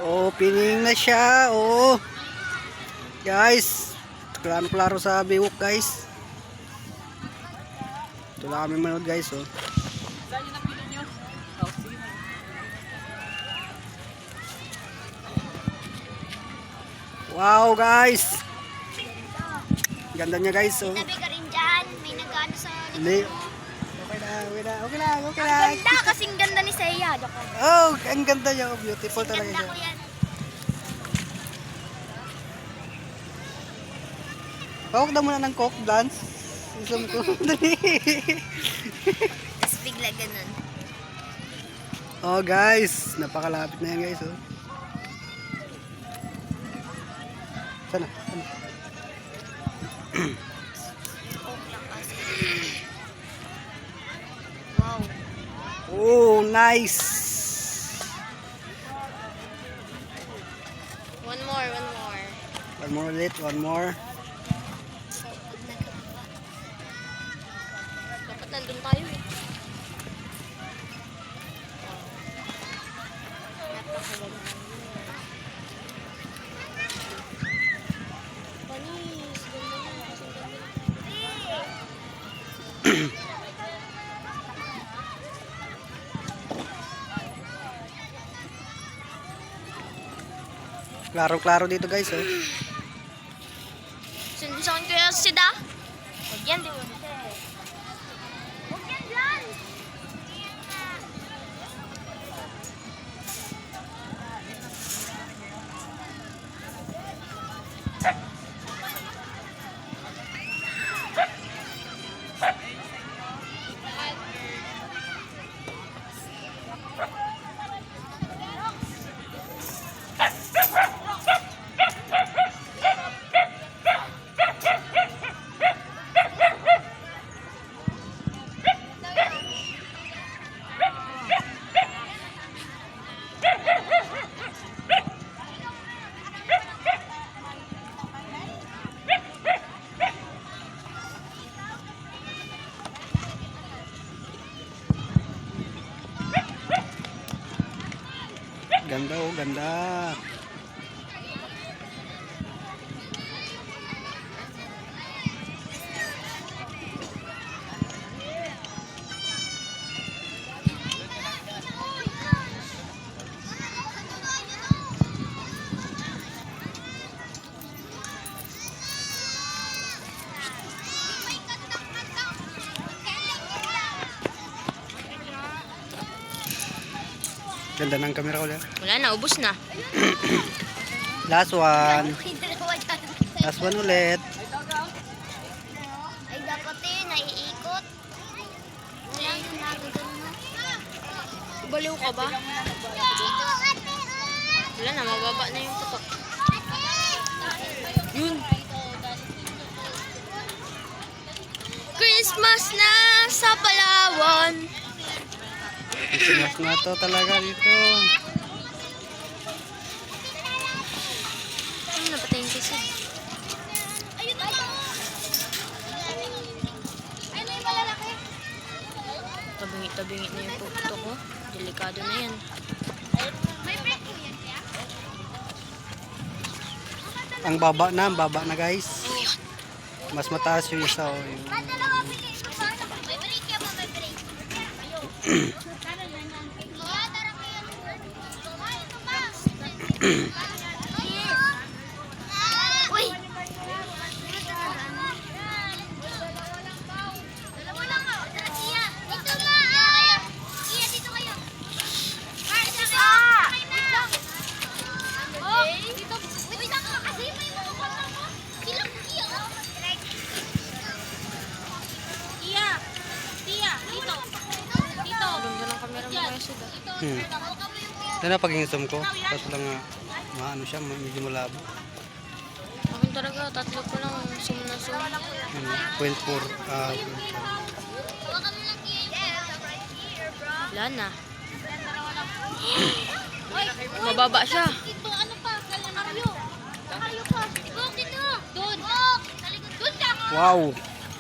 Opening na siya. Oh. Guys, klaro-klaro sa biwok, guys. Ito lang kami manood, guys, oh. Wow, guys. Ganda niya, guys, oh. Tabi ka rin dyan. May nag-ano sa... Hindi. Okay lang, okay lang. Ang ganda, kasing ganda ni Seiya. Oh, ang ganda niya. Oh, beautiful talaga Ganda siya. ko yan. Pawag na muna ng coke dance. Isam ko. Dali. Tapos bigla ganun. Oh, guys. Napakalapit na yan, guys, oh. Sana. Coke lang kasi. Wow. Oh, nice. One more. One more ulit, one more. Dapat nandun tayo eh. Napakaganda. Panis, ganda na. Kasing ganda. Klaro-klaro dito, guys, oh. Saan kaya sida? Huwag yan, di ba? Huwag yan dyan! Ganda, oh, ganda. Ganda ng camera ko, Wala na, ubos na. Last one. Last one ulit. Ay, dapat eh, naiikot. Wala yung nagagano. Baliw ka ba? Wala na, mababa na yung tutok. Yun. Christmas na sa Palawan. Christmas na to talaga dito. Ano na patay yung kisig? Ayun na lang. Ano yung malalaki? Tabingi-tabingi na yung puputo ko. Delikado na yan. May break mo yan, kaya? Ang baba na, guys. Mas mataas yung isa, oh. Yung... May break yan mo, may break. Uy! Dalawa lang ako. Iya, dito nga. Iya, dito kayo. Oh, dito. Wait lang kasi may mga bata mo. Ilang iya. Iya. Iya, dito. Dito. Ganda ng camera mo kayo sila. Ito na pag-zoom ko. Kaso lang maano siya, medyo malabo. Akin talaga, tatlo ko lang zoom na zoom. 0.4. Wala na. Mababa siya. Ito, ano pa? Karyo. Karyo pa. Dito. Doon. Doon ka. Wow!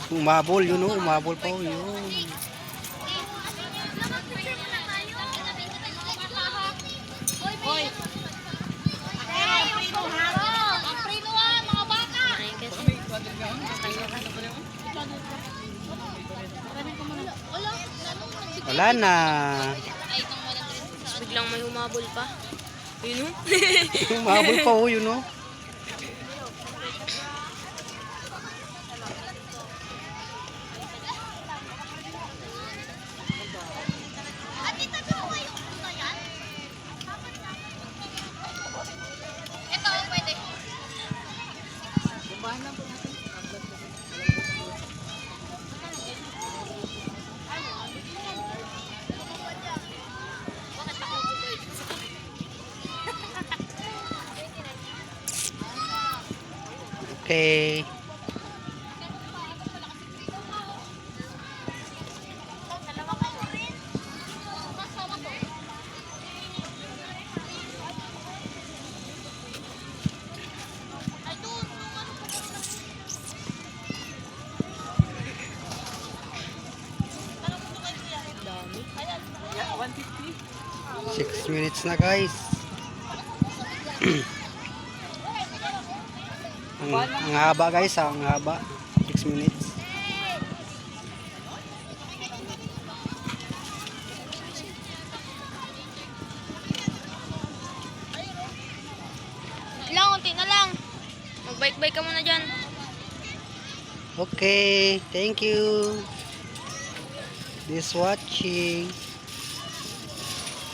Umabol, yun, oh. Umabol pa, oh. Yun. Hoy. Wala na. Tapos biglang may humabol pa. Yun o. Mahabol pa oh, yun oh. Ito, pwede. Okay. Dami. 6 minutes na guys. ang haba guys, ang haba. 6 minutes. Lang, unti na lang. Mag-bike-bike ka muna dyan. Okay, thank you. This watching.